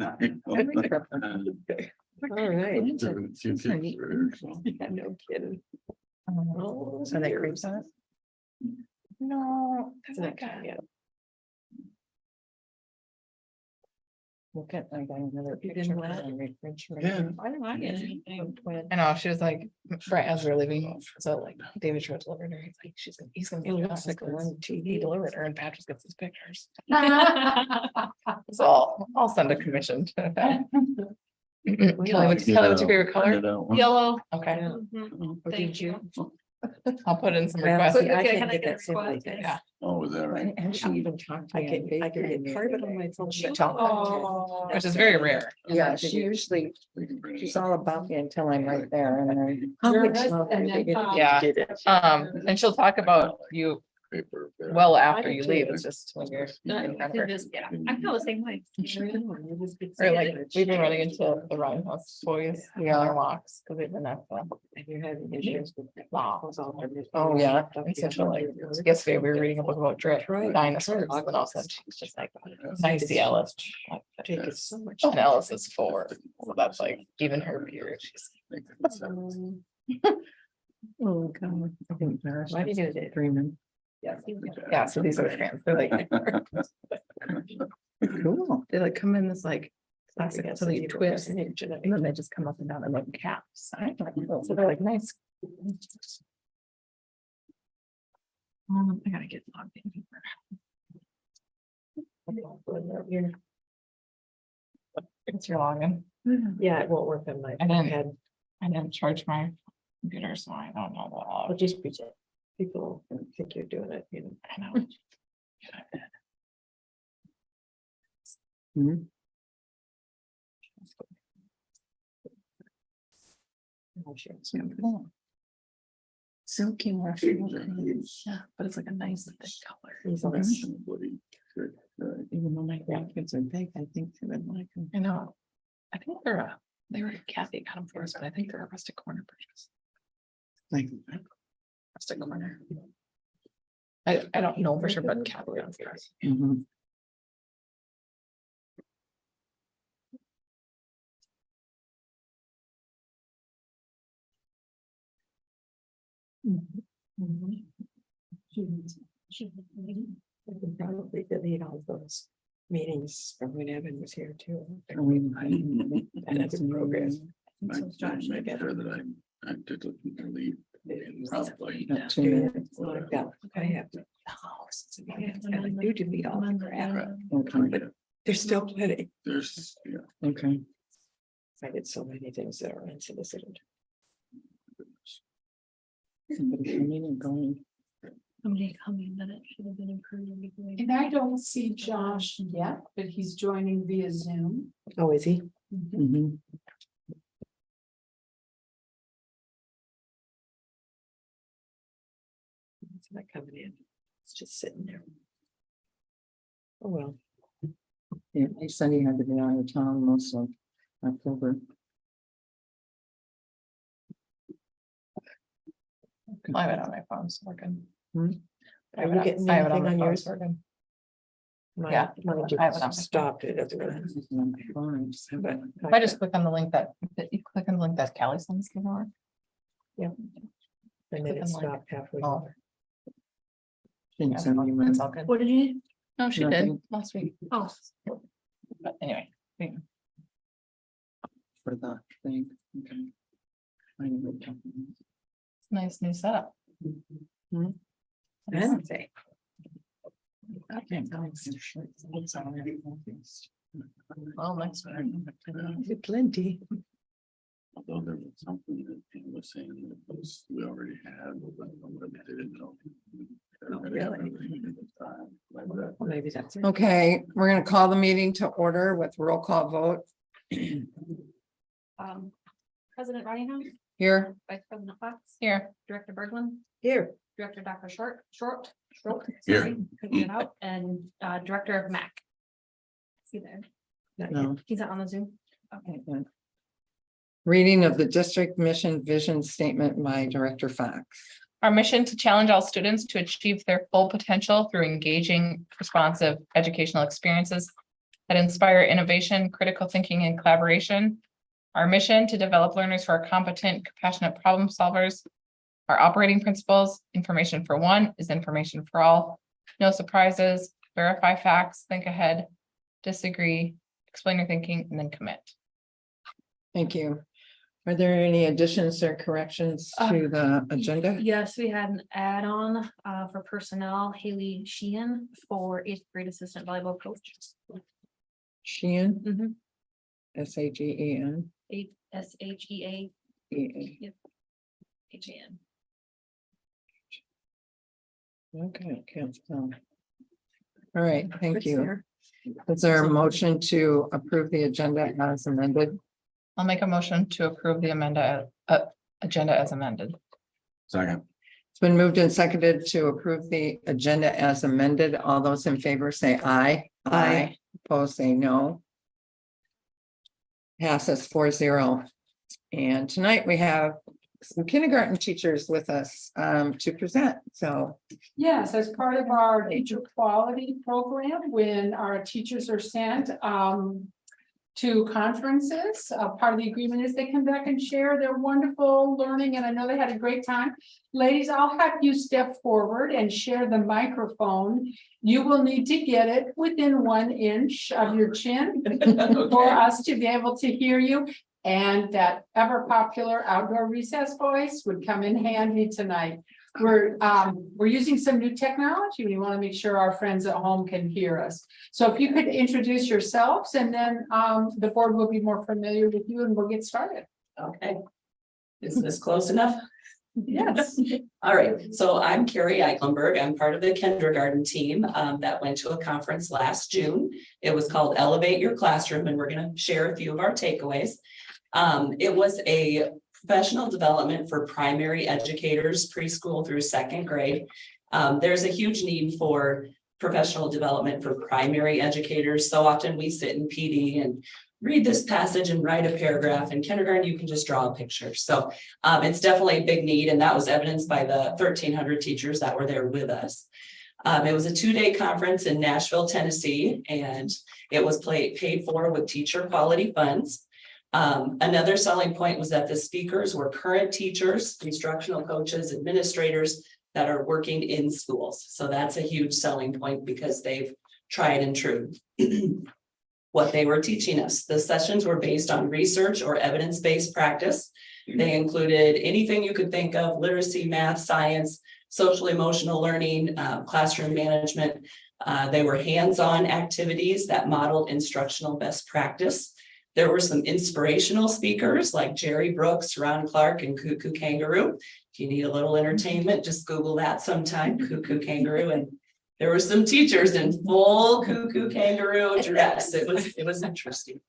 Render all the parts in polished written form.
All right. Yeah, no kidding. So they creeps on it? No, that's not good. Yeah. Look at, I got another You picture. didn't let from it? the refrigerator. I don't get anything. I know, she was like, right as we're leaving, so like David Schwartz delivered her, he's like, he's gonna It get looks like we're on he TV. delivered her and Patrick gets his pictures. So I'll send a commission to that. Kelly, what's your favorite color? Yellow. Okay, Mhm. Or did you? I'll put in some Well, requests. see, I Okay, can't can I get get a that simply. request? Yeah. Oh, is that right? And she even talked to me. I can get part of it on my phone. She Tell her. Oh. Which is very rare. Yeah, she usually, We can bring it she's up. all about me until I'm right there and then. How You're much good, love and I then, did Yeah. did it. And she'll talk about you Paper. well after I you do leave, too. it's just when you're No, in front of her. yeah, I feel the same way. Or like, we've been running into the Ryan House boys, on our walks, because they've been at the. And you're having issues with. Oh, yeah. And so she'll like, yesterday we were reading a book about Right. dinosaurs, and all of a sudden she's just like, nice see Ellis. Take it so much. And Ellis is 4, so that's like, even her period, she's. Oh, God. I think why do you do that? Dreaming. Yeah, so these are trans, they're like. Cool. They like come in this like classic, so they twist, and twist. then they just come up and down and make caps. So they're like nice. I gotta get logged in. It's your login. Yeah, it won't work on my I didn't- head. I didn't charge my computer, so I don't know I'll the. just pretend. People think you're doing it, you know. I know. Hmm. Oh, shit, it's gonna be long. Silky Russian. Yeah, but it's like a nice thick color. These are- Even though my grandkids are big, I think they would like them. I know. I think they were Kathy got them for us, but I think they're a rustic corner purchase. Like, Rustic corner. I don't know for sure, but Kathy got them for us. mhm. I could probably delete all those meetings from when Evan was here too. And that's in progress. I make sure that I did look at the lead. Probably. Not 2 minutes. I have to. And I do delete all the crap. Okay. There's still plenty. There's, yeah. Okay. I did so many things that are unsolicited. Somebody coming and going. Somebody coming that it should have been improved. And I don't see Josh yet, but he's joining via Zoom. Oh, is he? Mhm. Mhm. It's not coming in. It's just sitting there. Oh, well. Yeah, he said he had to be out of town most of October. I have it on my phone, so we're good. Hmm? I have Are you it getting I have it anything my on phone, yours? so we're good. Mine I have it on my just stopped it. But If I just click on the link that, you click on the link that Callie sends me over. Yeah. And then click it on the link. stopped halfway. Oh. Didn't Yeah, send me mine. It's all good. What did you? No, she did Nothing. last week. Oh, But anyway. yeah. For the thing. Okay. I know. Nice new setup. Hmm? Nice. say. Well, next one. Plenty. Although there was something that he was saying that was, we already had, but they didn't know. Maybe that's. Okay, we're gonna call the meeting to order with roll call vote President Ryan, here. Vice President Fox, Here. Director Berglund, Here. Director Dr. Short, Here. sorry, couldn't get out, and Director Mac. See there, No. he's not on the Zoom. Okay. Reading of the district mission vision statement by Director Fox. Our mission to challenge all students to achieve their full potential through engaging, responsive educational experiences that inspire innovation, critical thinking, and collaboration. Our mission to develop learners who are competent, compassionate problem solvers. Our operating principles, information for one is information for all. No surprises, verify facts, think ahead, disagree, explain your thinking, and then commit. Thank you. Are there any additions or corrections to the agenda? Yes, we had an add-on for personnel, Haley Sheehan for 8th grade assistant volleyball coach. Sheehan, Mhm. SAGEN. SHEAHAN. Okay, can't spell. All right, thank It's you. there. Is there a motion to approve the agenda as amended? I'll make a motion to approve the agenda as amended. Second. It's been moved and seconded to approve the agenda as amended. All those in favor say aye. Aye. Opposed, say no. Passes 4-0. And tonight we have some kindergarten teachers with us to present, so. Yes, as part of our teacher quality program, when our teachers are sent to conferences, part of the agreement is they come back and share their wonderful learning, and I know they had a great time. Ladies, I'll have you step forward and share the microphone. You will need to get it within 1 inch of your chin for us to be able to hear you. And that ever popular outdoor recess voice would come in handy tonight. We're using some new technology. We want to make sure our friends at home can hear us. So if you could introduce yourselves, and then the board will be more familiar with you, and we'll get started. Okay. Is this close enough? Yes. All right, so I'm Carrie Eichenberg. I'm part of the kindergarten team that went to a conference last June. It was called Elevate Your Classroom, and we're going to share a few of our takeaways. It was a professional development for primary educators, preschool through 2nd grade. There's a huge need for professional development for primary educators. So often we sit in PD and read this passage and write a paragraph. In kindergarten, you can just draw a picture. So it's definitely a big need, and that was evidenced by the 1,300 teachers that were there with us. It was a 2-day conference in Nashville, Tennessee, and it was paid for with teacher quality funds. Another selling point was that the speakers were current teachers, instructional coaches, administrators that are working in schools. So that's a huge selling point because they've tried and true what they were teaching us. The sessions were based on research or evidence-based practice. They included anything you could think of: literacy, math, science, social emotional learning, classroom management. They were hands-on activities that modeled instructional best practice. There were some inspirational speakers like Jerry Brooks, Ron Clark, and Cuckoo Kangaroo. If you need a little entertainment, just Google that sometime, Cuckoo Kangaroo. And there were some teachers in full Cuckoo Kangaroo dress. It was interesting.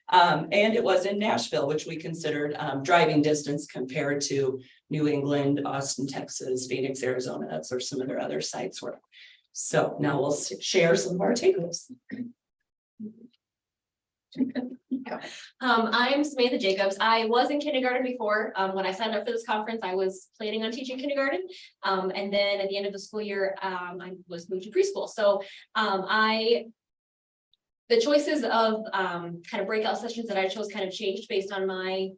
And it was in Nashville, which we considered driving distance compared to New England, Austin, Texas, Phoenix, Arizona. That's where some of their other sites were. So now we'll share some of our takeaways. I'm Samantha Jacobs. I was in kindergarten before. When I signed up for this conference, I was planning on teaching kindergarten. And then at the end of the school year, I was moved to preschool. So the choices of kind of breakout sessions that I chose kind of changed based on my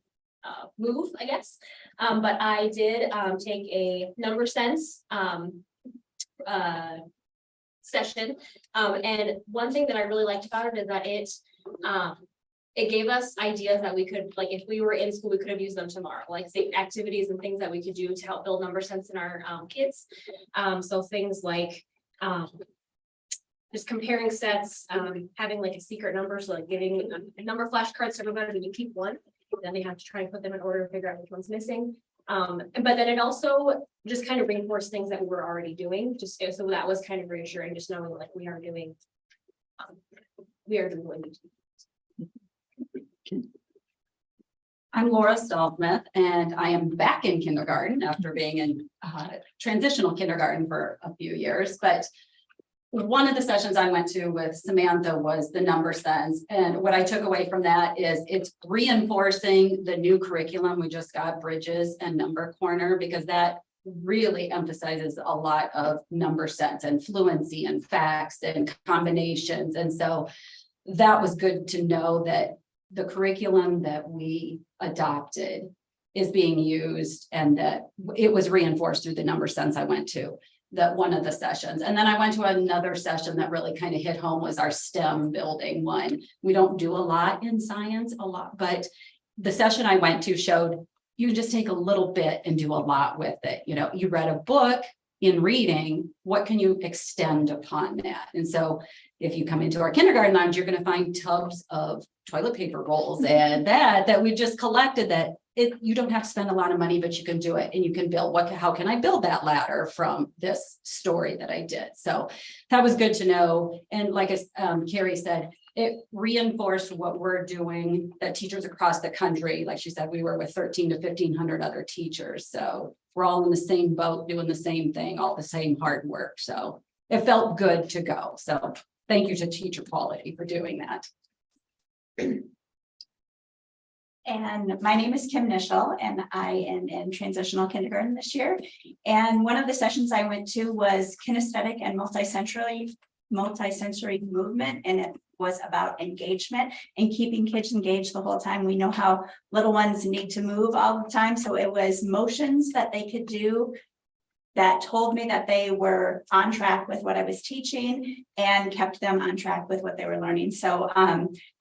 move, I guess. But I did take a number sense session. And one thing that I really liked about it is that it gave us ideas that we could, like, if we were in school, we could have used them tomorrow, like say activities and things that we could do to help build number sense in our kids. So things like just comparing sets, having like a secret number, so like giving a number flashcards to everybody, and you keep one, then they have to try and put them in order to figure out which one's missing. But then it also just kind of reinforced things that we were already doing, just so that was kind of reassuring, just knowing like we are doing what we do. I'm Laura Stallsmith, and I am back in kindergarten after being in transitional kindergarten for a few years. But one of the sessions I went to with Samantha was the number sense. And what I took away from that is it's reinforcing the new curriculum. We just got Bridges and Number Corner, because that really emphasizes a lot of number sense and fluency and facts and combinations. And so that was good to know that the curriculum that we adopted is being used and that it was reinforced through the number sense I went to. That one of the sessions. And then I went to another session that really kind of hit home was our STEM building one. We don't do a lot in science, but the session I went to showed you just take a little bit and do a lot with it. You know, you read a book in reading, what can you extend upon that? And so if you come into our kindergarten lounge, you're going to find tubs of toilet paper rolls and that we just collected that. You don't have to spend a lot of money, but you can do it and you can build how can I build that ladder from this story that I did? So that was good to know. And like Carrie said, it reinforced what we're doing, that teachers across the country, like she said, we were with 1,300 to 1,500 other teachers. So we're all in the same boat, doing the same thing, all the same hard work. So it felt good to go. So thank you to Teacher Quality for doing that. And my name is Kim Nischel, and I am in transitional kindergarten this year. And one of the sessions I went to was kinesthetic and multisensory movement, and it was about engagement and keeping kids engaged the whole time. We know how little ones need to move all the time, so it was motions that they could do that told me that they were on track with what I was teaching and kept them on track with what they were learning. So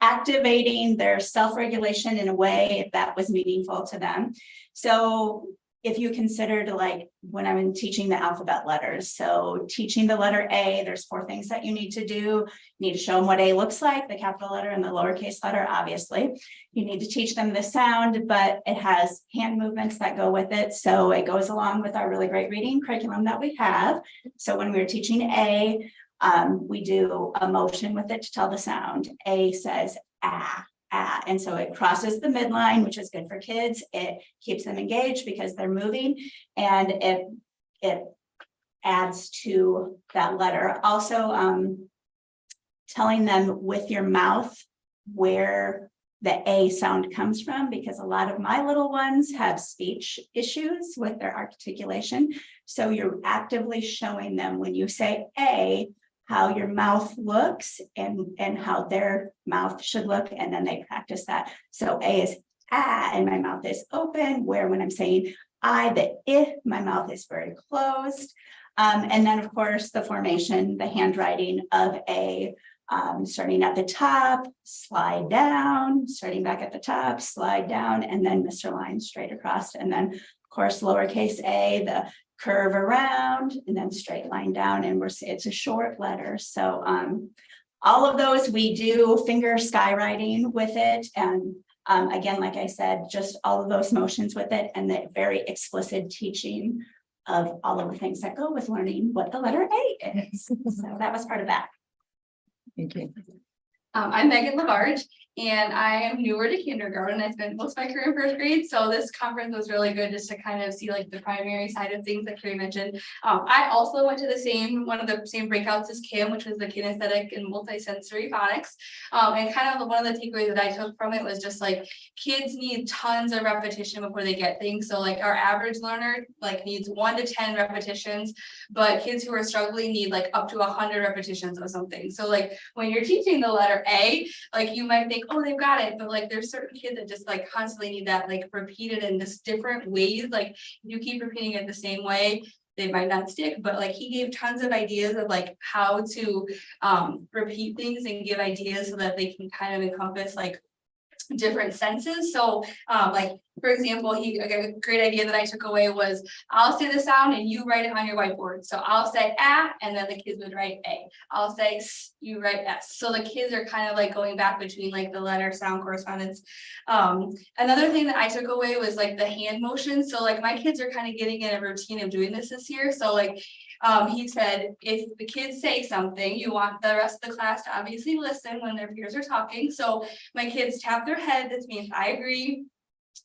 activating their self-regulation in a way that was meaningful to them. So if you considered, like when I'm teaching the alphabet letters, so teaching the letter A, there's 4 things that you need to do. You need to show them what A looks like, the capital letter and the lowercase letter, obviously. You need to teach them the sound, but it has hand movements that go with it. So it goes along with our really great reading curriculum that we have. So when we were teaching A, we do a motion with it to tell the sound. A says ah. And so it crosses the midline, which is good for kids. It keeps them engaged because they're moving, and it adds to that letter. Also, telling them with your mouth where the A sound comes from, because a lot of my little ones have speech issues with their articulation. So you're actively showing them when you say A, how your mouth looks and how their mouth should look, and then they practice that. So A is ah, and my mouth is open, where when I'm saying I, the my mouth is very closed. And then of course the formation, the handwriting of A, starting at the top, slide down, starting back at the top, slide down, and then Mr. Line straight across. And then of course lowercase a, the curve around, and then straight line down, and it's a short letter. So all of those we do finger skywriting with it, and again, like I said, just all of those motions with it, and the very explicit teaching of all of the things that go with learning what the letter A is. So that was part of that. Thank you. I'm Megan Labarge, and I am newer to kindergarten. I spent most of my career in first grade, so this conference was really good just to kind of see like the primary side of things that Carrie mentioned. I also went to one of the same breakouts as Kim, which was the kinesthetic and multisensory phonics. And kind of one of the takeaways that I took from it was just like kids need tons of repetition before they get things. So like our average learner like needs 1 to 10 repetitions, but kids who are struggling need like up to 100 repetitions of something. So like when you're teaching the letter A, like you might think, oh, they've got it, but like there's certain kids that just like constantly need that like repeated in just different ways. Like you keep repeating it the same way, they might not stick. But like he gave tons of ideas of like how to repeat things and give ideas so that they can kind of encompass like different senses. So like for example, a great idea that I took away was I'll say the sound and you write it on your whiteboard. So I'll say ah, and then the kids would write A. I'll say S, you write S. So the kids are kind of like going back between like the letter sound correspondence. Another thing that I took away was like the hand motion. So like my kids are kind of getting in a routine of doing this year. So like he said, if the kids say something, you want the rest of the class to obviously listen when their peers are talking. So my kids tap their head. This means I agree.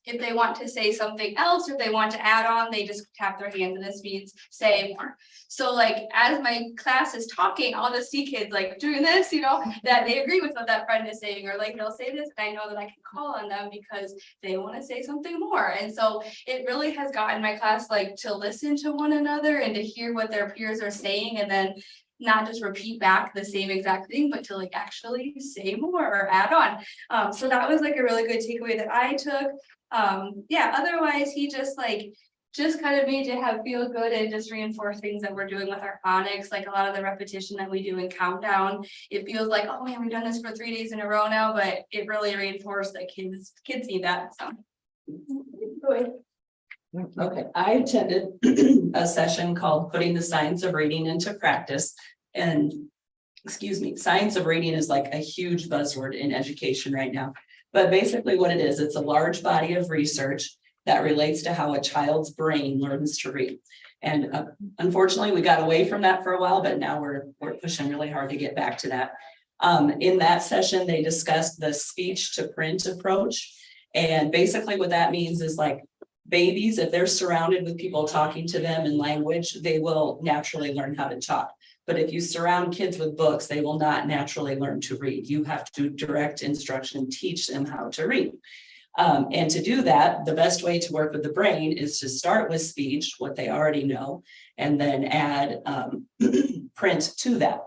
If they want to say something else, or if they want to add on, they just tap their hands, and this means say more. So like as my class is talking, I'll just see kids like doing this, you know, that they agree with what that friend is saying, or like they'll say this and I know that I can call on them because they want to say something more. And so it really has gotten my class like to listen to one another and to hear what their peers are saying, and then not just repeat back the same exact thing, but to like actually say more or add on. So that was like a really good takeaway that I took. Yeah, otherwise he just kind of made you have feel good and just reinforce things that we're doing with our phonics, like a lot of the repetition that we do in countdown. It feels like, oh man, we've done this for 3 days in a row now, but it really reinforced that kids need that, so. Okay, I attended a session called Putting the Science of Reading into Practice. And, excuse me, science of reading is like a huge buzzword in education right now. But basically what it is, it's a large body of research that relates to how a child's brain learns to read. And unfortunately, we got away from that for a while, but now we're pushing really hard to get back to that. In that session, they discussed the speech to print approach. And basically what that means is like babies, if they're surrounded with people talking to them in language, they will naturally learn how to talk. But if you surround kids with books, they will not naturally learn to read. You have to direct instruction, teach them how to read. And to do that, the best way to work with the brain is to start with speech, what they already know, and then add print to that.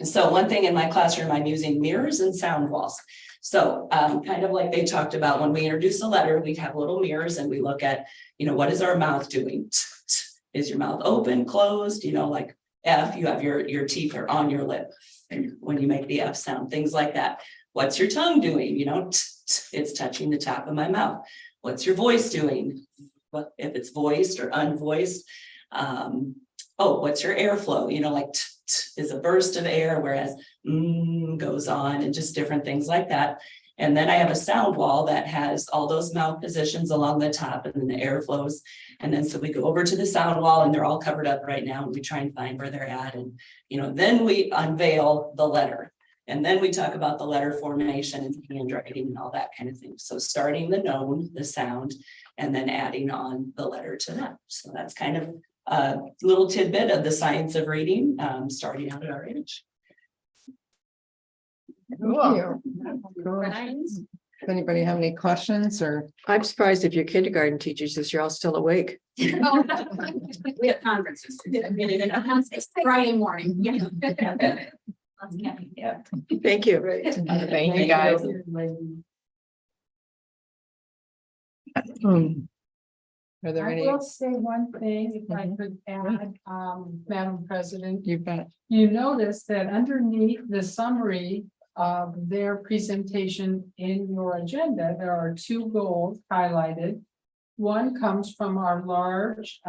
So one thing in my classroom, I'm using mirrors and sound walls. So kind of like they talked about when we introduce a letter, we have little mirrors and we look at, what is our mouth doing? Is your mouth open, closed? Like F, you have your teeth are on your lip when you make the F sound, things like that. What's your tongue doing? It's touching the top of my mouth. What's your voice doing? What if it's voiced or unvoiced? What's your airflow? Like is a burst of air, whereas goes on, and just different things like that. And then I have a sound wall that has all those mouth positions along the top and then the airflows. And then so we go over to the sound wall and they're all covered up right now. And we try and find where they're at. And, then we unveil the letter. And then we talk about the letter formation and handwriting and all that kind of thing. So starting the known, the sound, and then adding on the letter to that. So that's kind of a little tidbit of the science of reading, starting out at our age. Cool. Does anybody have any questions or? I'm surprised if your kindergarten teachers, is you're all still awake. We have conferences. It's Friday morning. Yeah. Thank you. Thank you, guys. Are there I any? will say one thing, if I could add, Madam President. You bet. You notice that underneath the summary of their presentation in your agenda, there are 2 goals highlighted. One comes from our large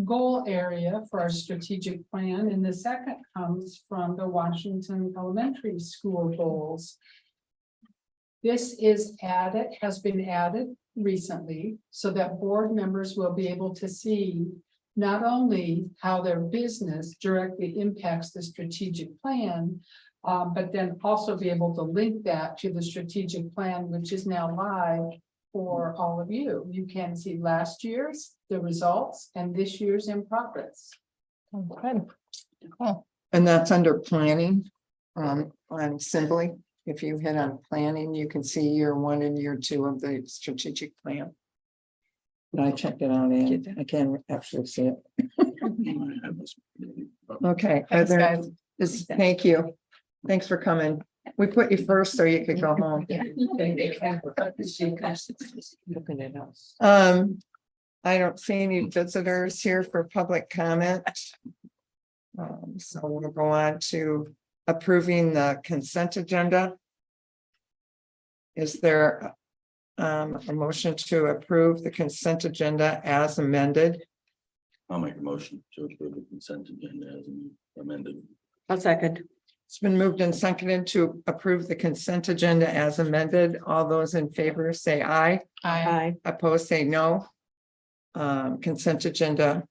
goal area for our strategic plan, and the second comes from the Washington Elementary School goals. This has been added recently so that board members will be able to see not only how their business directly impacts the strategic plan, but then also be able to link that to the strategic plan, which is now live for all of you. You can see last year's, the results, and this year's in progress. Good. Cool. And that's under planning, on Assembly. If you hit on planning, you can see year 1 and year 2 of the strategic plan. But I checked it out and I can actually see it. Okay. Thanks, guys. Thank you. Thanks for coming. We put you first so you could go home. I don't see any visitors here for public comment. So we'll go on to approving the consent agenda. Is there a motion to approve the consent agenda as amended? I'll make a motion to approve the consent agenda as amended. I'll second. It's been moved and seconded to approve the consent agenda as amended. All those in favor say aye. Aye. Opposed, say no. Consent agenda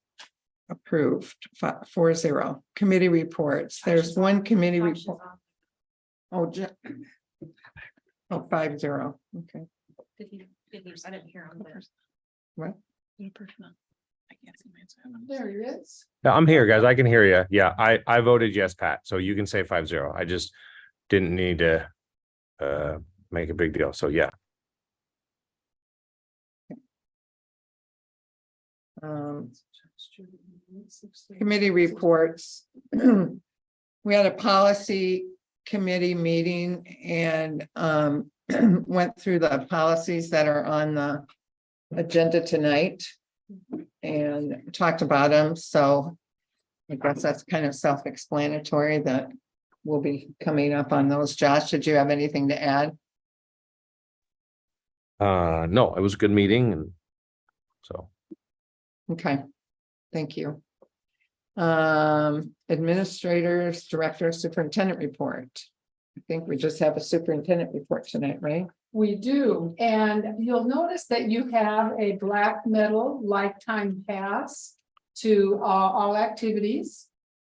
approved 4-0. Committee reports. There's one committee report. Oh, 5-0. Okay. I didn't hear on there. What? There he is. Yeah, I'm here, guys. I can hear you. Yeah, I voted yes, Pat. So you can say 5-0. I just didn't need to make a big deal. So yeah. Committee reports. we had a policy committee meeting and went through the policies that are on the agenda tonight and talked about them. So I guess that's kind of self-explanatory that we'll be coming up on those. Josh, did you have anything to add? No, it was a good meeting and so. Okay, thank you. Administrators, director, superintendent report. I think we just have a superintendent report tonight, right? We do, and you'll notice that you have a black medal lifetime pass to all activities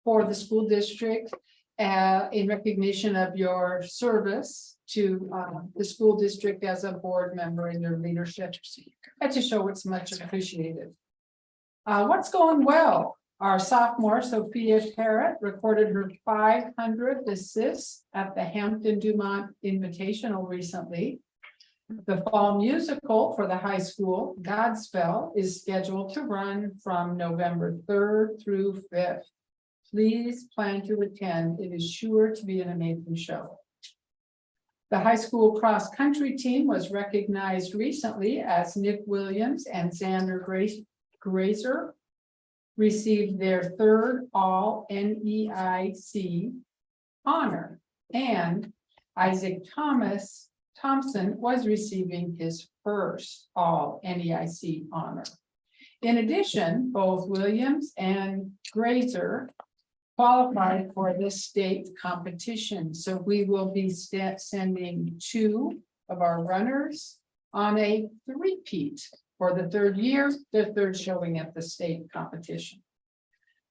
for the school district in recognition of your service to the school district as a board member in your leadership. And to show it's much appreciated. What's going well? Our sophomore Sophia Parrott recorded her 500th assist at the Hampton Dumont Invitational recently. The fall musical for the high school, Godspell, is scheduled to run from November 3rd through 5th. Please plan to attend. It is sure to be an amazing show. The high school cross-country team was recognized recently as Nick Williams and Xander Grazer received their third all NEIC honor, and Isaac Thompson was receiving his first all NEIC honor. In addition, both Williams and Grazer qualified for this state competition. So we will be sending 2 of our runners on a three-peat for the 3rd year, their 3rd showing at the state competition.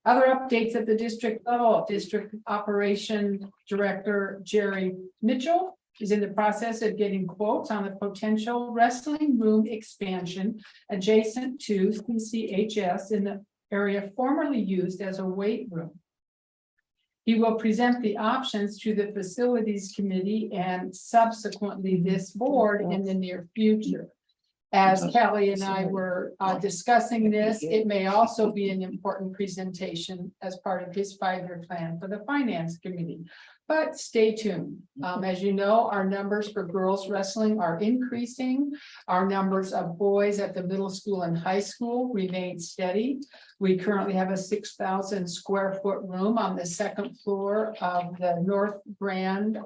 Other updates at the district level, District Operation Director Jerry Mitchell is in the process of getting quotes on the potential wrestling room expansion adjacent to CCHS in the area formerly used as a weight room. He will present the options to the Facilities Committee and subsequently this board in the near future. As Kelly and I were discussing this, it may also be an important presentation as part of his 5-year plan for the Finance Committee. But stay tuned. As you know, our numbers for girls wrestling are increasing. Our numbers of boys at the middle school and high school remain steady. We currently have a 6,000 square foot room on the 2nd floor of the North Grand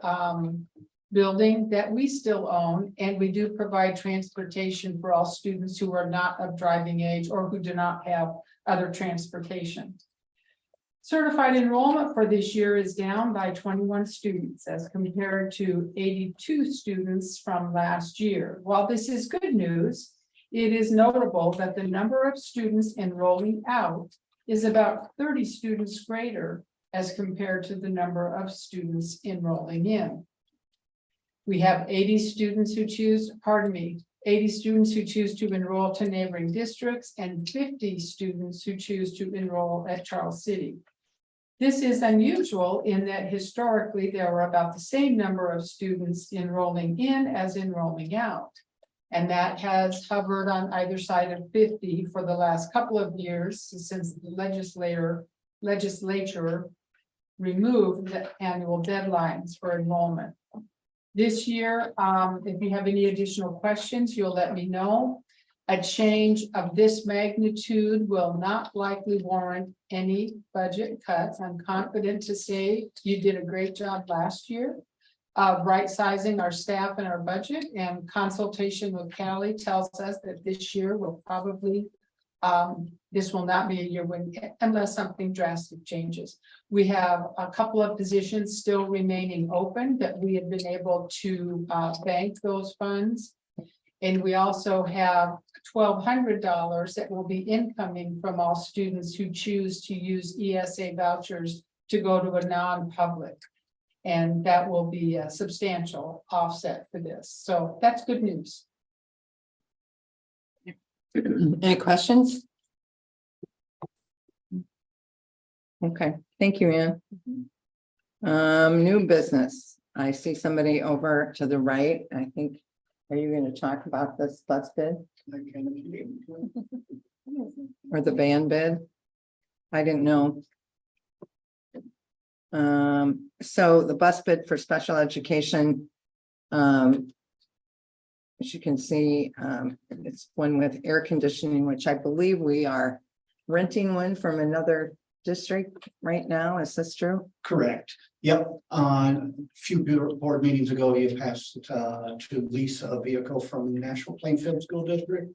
building that we still own, and we do provide transportation for all students who are not of driving age or who do not have other transportation. Certified enrollment for this year is down by 21 students as compared to 82 students from last year. While this is good news, it is notable that the number of students enrolling out is about 30 students greater as compared to the number of students enrolling in. We have 80 students who choose, 80 students who choose to enroll to neighboring districts and 50 students who choose to enroll at Charles City. This is unusual in that historically there were about the same number of students enrolling in as enrolling out. And that has hovered on either side of 50 for the last couple of years since the legislature removed the annual deadlines for enrollment. This year, if you have any additional questions, you'll let me know. A change of this magnitude will not likely warrant any budget cuts. I'm confident to say you did a great job last year of right sizing our staff and our budget, and consultation with Callie tells us that this year will probably this will not be a year when, unless something drastic changes. We have a couple of positions still remaining open that we have been able to bank those funds. And we also have $1,200 that will be incoming from all students who choose to use ESA vouchers to go to a non-public. And that will be a substantial offset for this. So that's good news. Any questions? Okay, thank you, Ann. New business. I see somebody over to the right. I think, are you going to talk about this bus bid? Or the van bid? I didn't know. So the bus bid for special education. As you can see, it's one with air conditioning, which I believe we are renting one from another district right now. Is this true? Correct. Yep. A few board meetings ago, you passed to lease a vehicle from National Plainfield School District.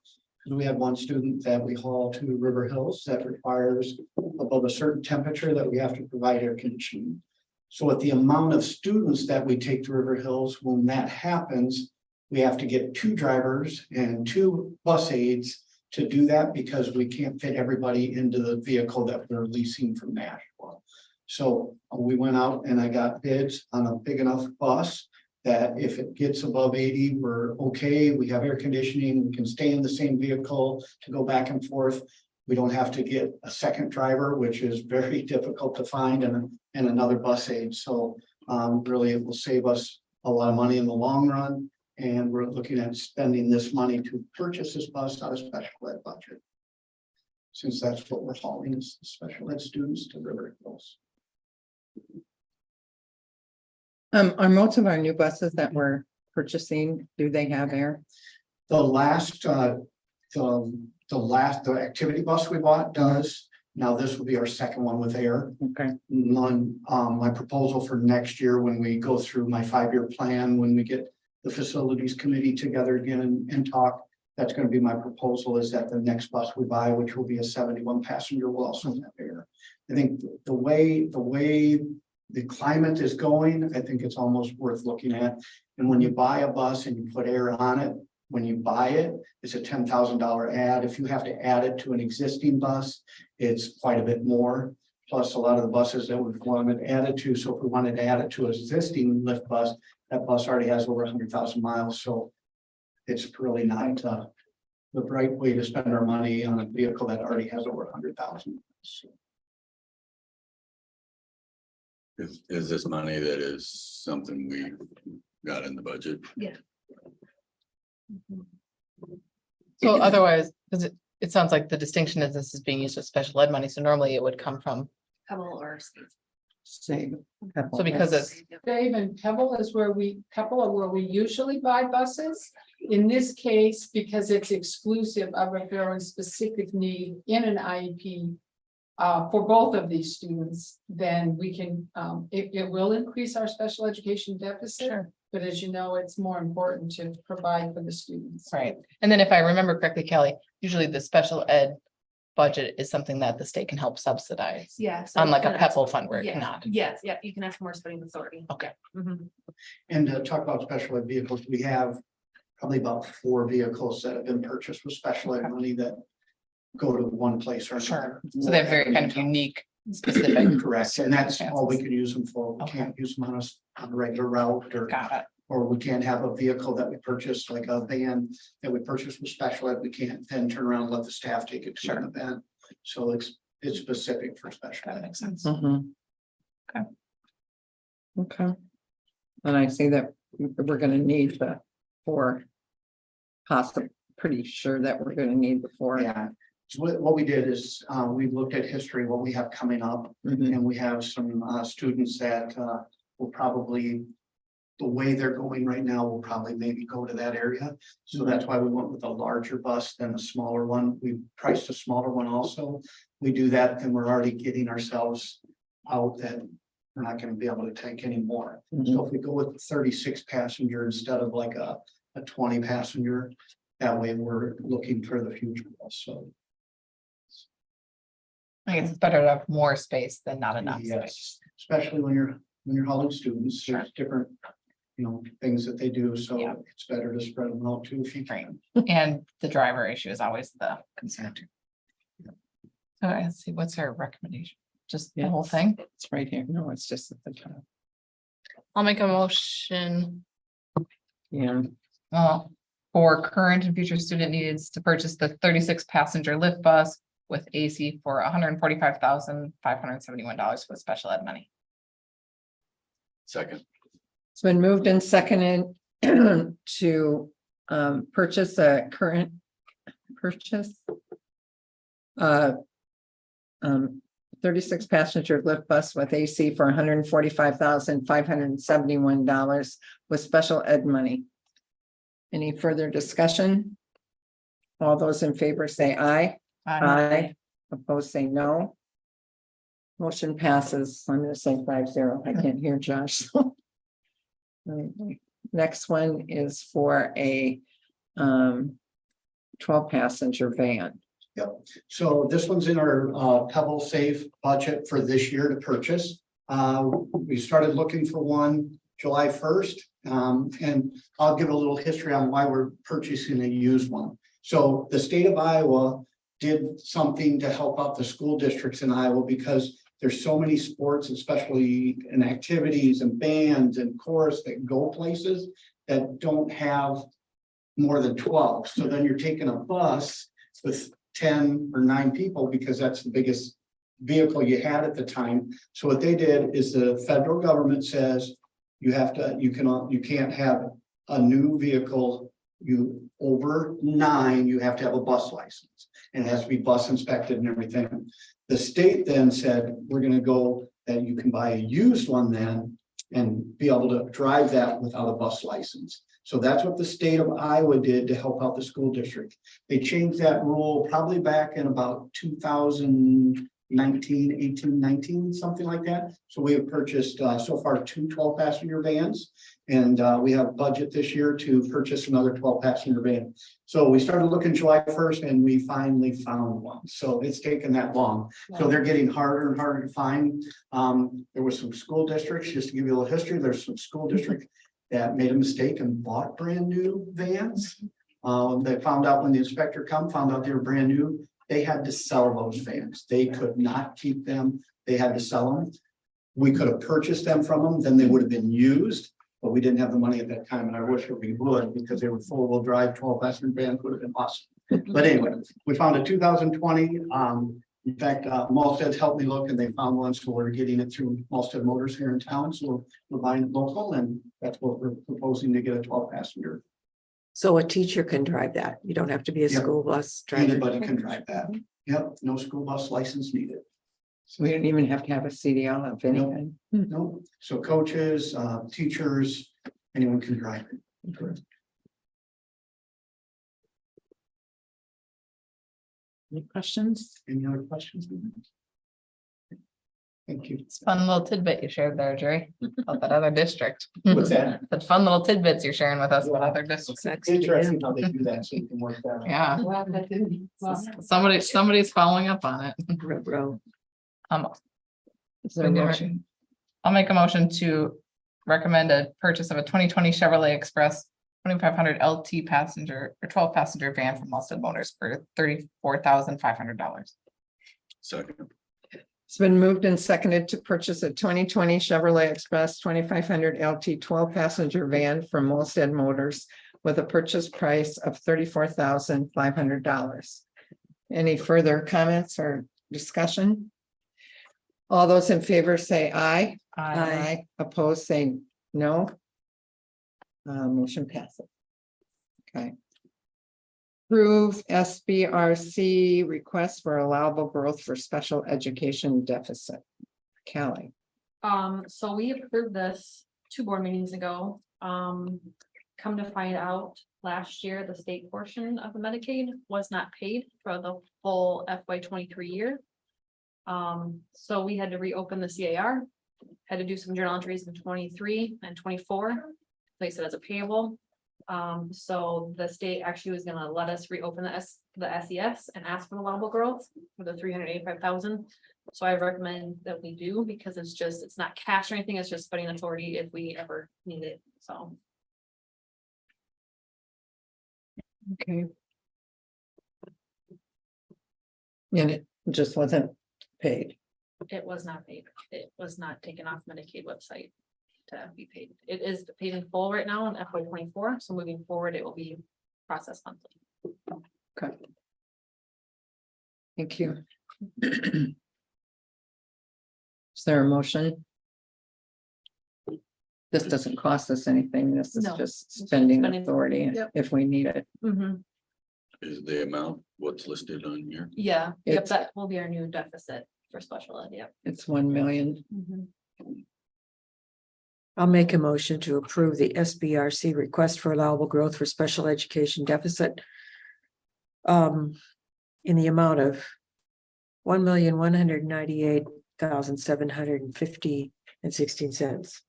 We have one student that we haul to River Hills that requires above a certain temperature that we have to provide air conditioning. So with the amount of students that we take to River Hills, when that happens, we have to get 2 drivers and 2 bus aides to do that because we can't fit everybody into the vehicle that we're leasing from Nashville. So we went out and I got bids on a big enough bus that if it gets above 80, we're okay. We have air conditioning, we can stay in the same vehicle to go back and forth. We don't have to get a second driver, which is very difficult to find, and another bus aide. So really it will save us a lot of money in the long run. And we're looking at spending this money to purchase this bus out of special ed budget. Since that's what we're hauling is special ed students to River Hills. Are most of our new buses that we're purchasing, do they have air? The last, the activity bus we bought does. Now this will be our second one with air. Okay. My proposal for next year, when we go through my 5-year plan, when we get the facilities committee together again and talk, that's going to be my proposal, is that the next bus we buy, which will be a 71 passenger, will also have air. I think the way the climate is going, I think it's almost worth looking at. And when you buy a bus and you put air on it, when you buy it, it's a $10,000 add. If you have to add it to an existing bus, it's quite a bit more. Plus a lot of the buses that we've wanted added to. So if we wanted to add it to an existing lift bus, that bus already has over 100,000 miles. So it's really not the right way to spend our money on a vehicle that already has over 100,000. So. Is this money that is something we got in the budget? Yeah. So otherwise, because it sounds like the distinction is this is being used with special ed money, so normally it would come from, Couple or. Same. so because it's, Dave, and Pebble is where we usually buy buses. In this case, because it's exclusive of a very specific need in an IEP. For both of these students, then we can, it will increase our special education deficit. Sure. But as you know, it's more important to provide for the students. right, and then if I remember correctly, Kelly, usually the special ed budget is something that the state can help subsidize. Yeah. so Unlike you a can ask- PEPAL fund where it Yeah, cannot. yes, yeah, you can ask for more spending authority. Okay. Mhm. And to talk about special ed vehicles, we have probably about 4 vehicles that have been purchased with special ed money that go to one place or another. So they have very kind of unique, specific. Correct, and that's all we can use them for. We Okay. can't use them on a regular route Got it. or we can't have a vehicle that we purchased, like a van that we purchased with special ed. We can't then turn around and let the staff take it to an event. So it's specific for special That ed. makes sense. Mhm. Okay. Okay. And I see that we're gonna need the 4. Possibly, pretty sure that we're gonna need the 4. Yeah, so what we did is, we looked at history, what we have coming up. Mhm. And we have some students that will probably, the way they're going right now, will probably maybe go to that area. So that's why we went with a larger bus than a smaller one. We priced a smaller one also. We do that, then we're already getting ourselves out that we're not gonna be able to take any more. So if we go with 36 passenger instead of like a 20 passenger, that way we're looking for the future also. I guess it's better to have more space than not enough space. Yes, especially when you're hauling students, there's different, things that they do, so Yeah. it's better to spread them out too if you can. And the driver issue is always the concern too. So let's see, what's our recommendation? Just the whole thing? It's right here. No, it's just at the top. I'll make a motion, Yeah. for current and future student needs to purchase the 36 passenger lift bus with AC for $145,571 with special ed money. Second. It's been moved and seconded to purchase a current purchase. 36 passenger lift bus with AC for $145,571 with special ed money. Any further discussion? All those in favor say aye. Aye. Opposed, say no. Motion passes. I'm gonna say 5-0. I can't hear Josh. Next one is for a 12-passenger van. Yep, so this one's in our Pebble Safe budget for this year to purchase. We started looking for one July 1st. And I'll give a little history on why we're purchasing a used one. So the state of Iowa did something to help out the school districts in Iowa because there's so many sports, especially in activities and bands and chorus that go places that don't have more than 12. So then you're taking a bus with 10 or 9 people because that's the biggest vehicle you had at the time. So what they did is the federal government says you can't have a new vehicle. You over 9, you have to have a bus license and it has to be bus inspected and everything. The state then said, we're going to go that you can buy a used one then and be able to drive that without a bus license. So that's what the state of Iowa did to help out the school district. They changed that rule probably back in about 2019, something like that. So we have purchased so far 2 12-passenger vans. And we have budget this year to purchase another 12-passenger van. So we started looking July 1st and we finally found one. So it's taken that long. So they're getting harder and harder to find. There was some school districts, just to give you a little history, there's some school districts that made a mistake and bought brand new vans. They found out when the inspector found out they were brand new, they had to sell those vans. They could not keep them. They had to sell them. We could have purchased them from them, then they would have been used. But we didn't have the money at that time, and I wish that we would because they were four-wheel drive 12-passenger vans would have been awesome. But anyway, we found a 2020. In fact, Malstead's helped me look, and they found one, so we're getting it through Malstead Motors here in town. So we're buying it local, and that's what we're proposing to get a 12-passenger. So a teacher can drive that. You don't have to be a Yep. school bus driver. Anybody can drive that. Yep, no school bus license needed. So we don't even have to have a CDL of any kind. No, so coaches, teachers, anyone can drive it. Any questions? Any other questions? Thank you. It's a fun little tidbit you shared there, Jerry, about that other district. What's that? The fun little tidbits you're sharing with us about other districts. Interesting how they do that, so you can work that out. Yeah, Wow, that didn't- wow. somebody's following up on it. Row. Is there a motion? I'll make a motion to recommend a purchase of a 2020 Chevrolet Express 2500 LT passenger or 12-passenger van from Malstead Motors for $34,500. Second. It's been moved and seconded to purchase a 2020 Chevrolet Express 2500 LT 12-passenger van from Molstead Motors with a purchase price of $34,500. Any further comments or discussion? All those in favor say aye. Aye. Opposed, say no. Motion passes. Okay. Approve SBRC request for allowable growth for special education deficit. Callie. So we approved this 2 board meetings ago. Come to find out, last year, the state portion of the Medicaid was not paid for the full FY23 year. So we had to reopen the CAR, had to do some journal entries in 23 and 24, place it as a payable. So the state actually was gonna let us reopen the SES and ask for allowable growth for the 385,000. So I recommend that we do, because it's not cash or anything, it's just spending authority if we ever need it, so. Okay. And it just wasn't paid. It was not paid. It was not taken off Medicaid website to be paid. It is paid in full right now in FY24, so moving forward, it will be processed monthly. Okay. Thank you. Is there a motion? This doesn't cost us anything. This is No, just it's just spending spending- authority Yep. if we need it. Is the amount what's listed on here? Yeah, It's- yep, that will be our new deficit for special ed, yep. It's 1 million. I'll make a motion to approve the SBRC request for allowable growth for special education deficit. In the amount of 1,198,750.16.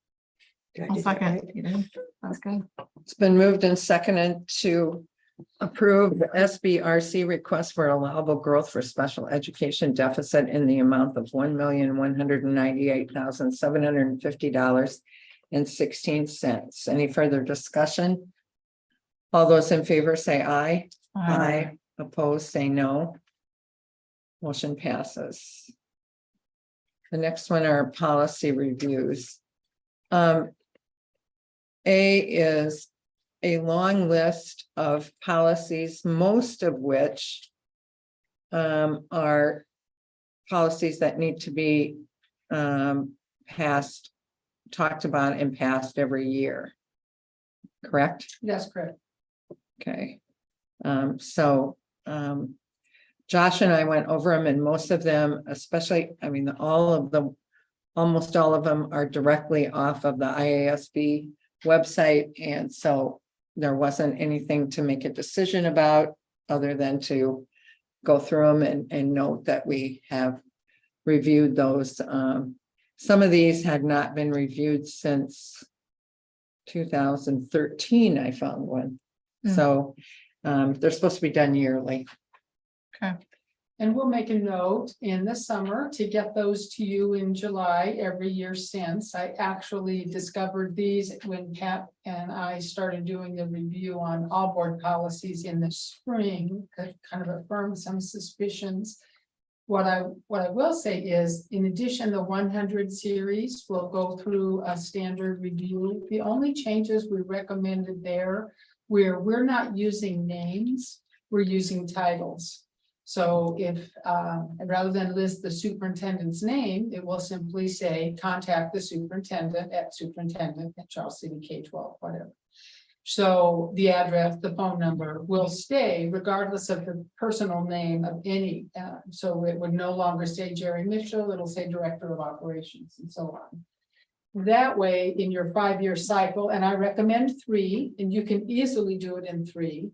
I'll second. That's good. It's been moved and seconded to approve the SBRC request for allowable growth for special education deficit in the amount of $1,198,750.16. Any further discussion? All those in favor say aye. Aye. Opposed, say no. Motion passes. The next one are policy reviews. A is a long list of policies, most of which are policies that need to be passed, talked about and passed every year. Correct? That's correct. Okay. Josh and I went over them, and most of them, especially, I mean, all of them, almost all of them are directly off of the IASB website, and so there wasn't anything to make a decision about other than to go through them and note that we have reviewed those. Some of these had not been reviewed since 2013, I found one. So they're supposed to be done yearly. Okay. And we'll make a note in the summer to get those to you in July every year since. I actually discovered these when Pat and I started doing the review on all board policies in the spring, that kind of affirmed some suspicions. What I will say is, in addition, the 100 series will go through a standard review. The only changes we recommended there, where we're not using names, we're using titles. So if, rather than list the superintendent's name, it will simply say, contact the superintendent at Charles City K-12, whatever. So the address, the phone number will stay regardless of the personal name of any. So it would no longer say Jerry Mitchell, it'll say Director of Operations and so on. That way, in your 5-year cycle, and I recommend 3, and you can easily do it in 3,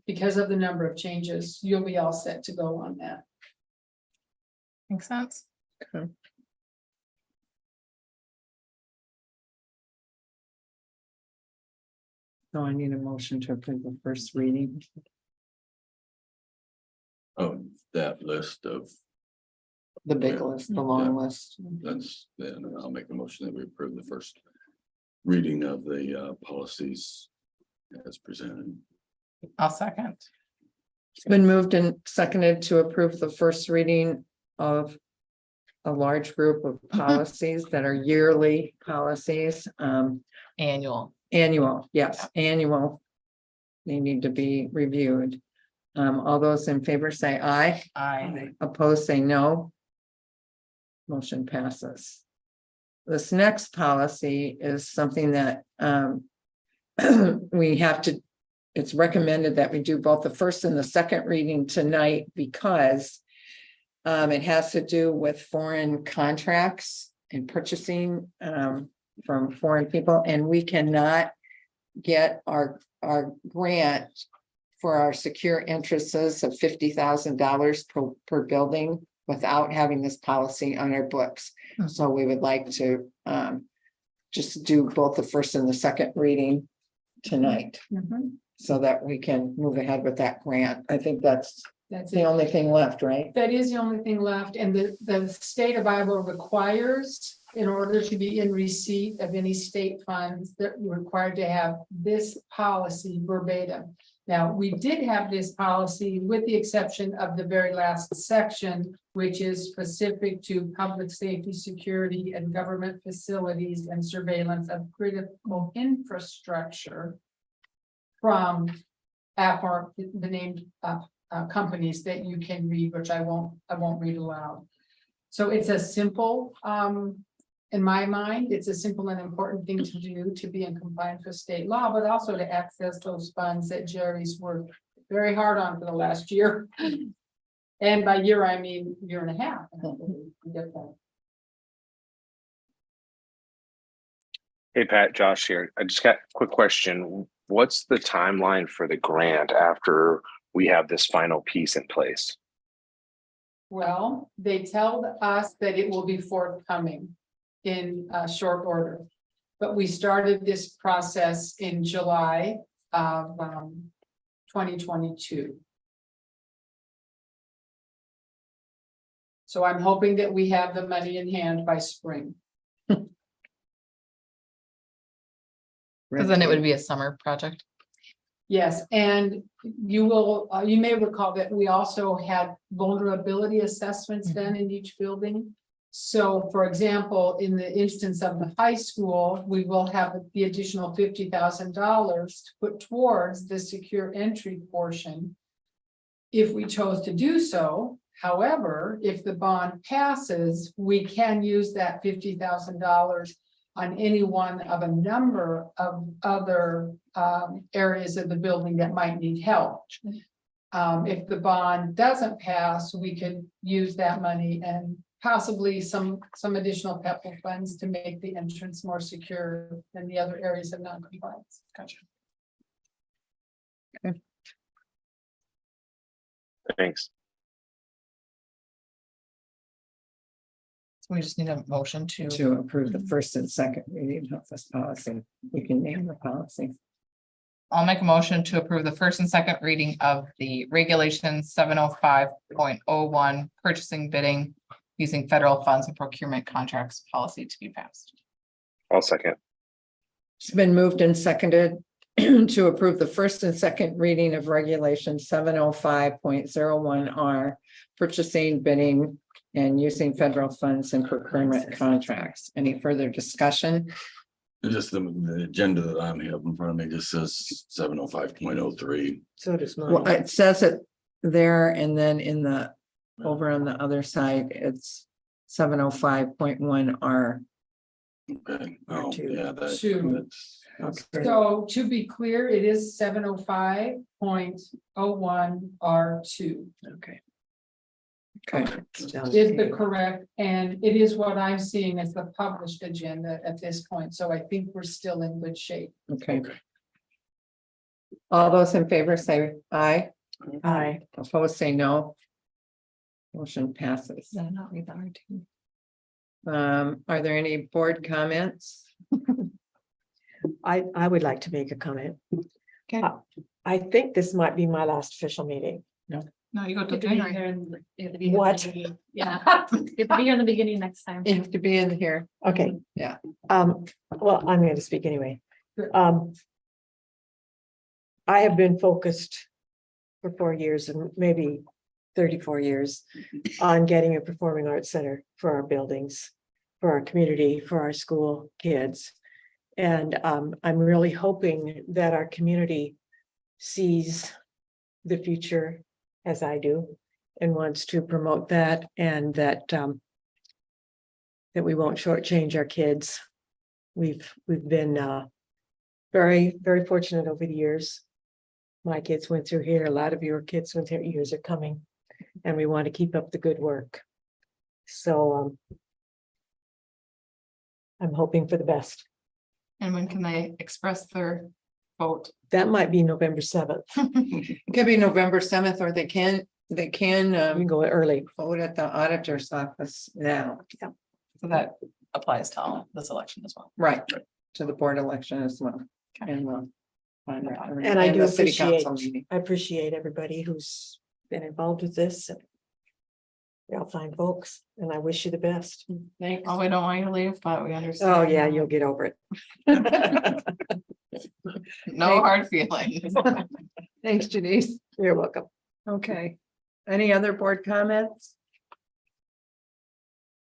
because of the number of changes, you'll be all set to go on that. Makes sense. Okay. So I need a motion to approve the first reading. Oh, that list of, The big list, the long list. then I'll make a motion that we approve the first reading of the policies as presented. I'll second. It's been moved and seconded to approve the first reading of a large group of policies that are yearly policies. Annual. Annual, yes, annual. They need to be reviewed. All those in favor say aye. Aye. Opposed, say no. Motion passes. This next policy is something that we have to, it's recommended that we do both the first and the second reading tonight because it has to do with foreign contracts and purchasing from foreign people, and we cannot get our grant for our secure interests of $50,000 per building without having this policy on our books. So we would like to just do both the first and the second reading tonight so that we can move ahead with that grant. I think that's the only thing left, right? That is the only thing left, and the state of Iowa requires, in order to be in receipt of any state funds, that you're required to have this policy verbatim. Now, we did have this policy with the exception of the very last section, which is specific to public safety, security, and government facilities and surveillance of critical infrastructure from the named companies that you can read, which I won't read aloud. So it's a simple, in my mind, it's a simple and important thing to do to be in compliance with state law, but also to access those funds that Jerry's worked very hard on for the last year. And by year, I mean year and a half. Get that. Hey, Pat, Josh here. I just got a quick question. What's the timeline for the grant after we have this final piece in place? Well, they tell us that it will be forthcoming in short order. But we started this process in July of 2022. So I'm hoping that we have the money in hand by spring. Because then it would be a summer project. Yes, and you will, you may recall that we also had vulnerability assessments done in each building. So for example, in the instance of the high school, we will have the additional $50,000 to put towards the secure entry portion. If we chose to do so, however, if the bond passes, we can use that $50,000 on any one of a number of other areas of the building that might need help. If the bond doesn't pass, we could use that money and possibly some additional PEPAL funds to make the entrance more secure than the other areas of non-compliance. Gotcha. Thanks. So we just need a motion To approve the first and second reading of this policy. You can name the policy. I'll make a motion to approve the first and second reading of the regulation 705.01 purchasing, bidding using federal funds and procurement contracts policy to be passed. I'll second. It's been moved and seconded to approve the first and second reading of regulation 705.01R purchasing, bidding, and using federal funds and procurement contracts. Any further discussion? Just the agenda that I'm having in front of me just says 705.03. So does Well, it says it there, and then in the, over on the other side, it's 705.1R. Okay, oh, Two. yeah, Two. that's, So to be clear, it is 705.01R2 Okay. Okay. is the correct, and it is what I'm seeing as the published agenda at this point. So I think we're still in good shape. Okay. All those in favor say aye. Aye. Opposed, say no. Motion passes. Are there any board comments? I would like to make a comment. Okay. I think this might be my last official meeting. No, you go to January. What? Yeah, you have to be here in the beginning next time. You have to be in here. Okay. Yeah. Well, I'm going to speak anyway. I have been focused for 4 years and maybe 34 years on getting a performing arts center for our buildings, for our community, for our school kids. And I'm really hoping that our community sees the future as I do and wants to promote that, and that that we won't shortchange our kids. We've been very, very fortunate over the years. My kids went through here, a lot of your kids went through, years are coming, and we want to keep up the good work. So I'm hoping for the best. And when can they express their vote? That might be November 7th. It could be November 7th, or they can We can go early. vote at the auditor's office now. So that applies to all this election as well. Right, to the board election as well. Okay. And we'll find out. And I do the city council appreciate, meeting. I appreciate everybody who's been involved with this. You're all fine folks, and I wish you the best. Thanks. Oh, we don't want you to leave, but we understand. Oh, yeah, you'll get over it. No hard feelings. Thanks, Janice. You're welcome. Okay. Any other board comments?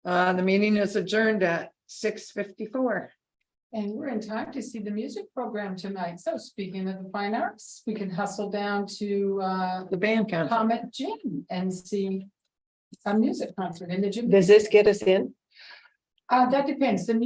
The meeting is adjourned at 6:54. And we're in time to see the music program tonight. So speaking of the fine arts, we can hustle down to The band concert. Comet Gym and see a music concert in the gym. Does this get us in? That depends. The music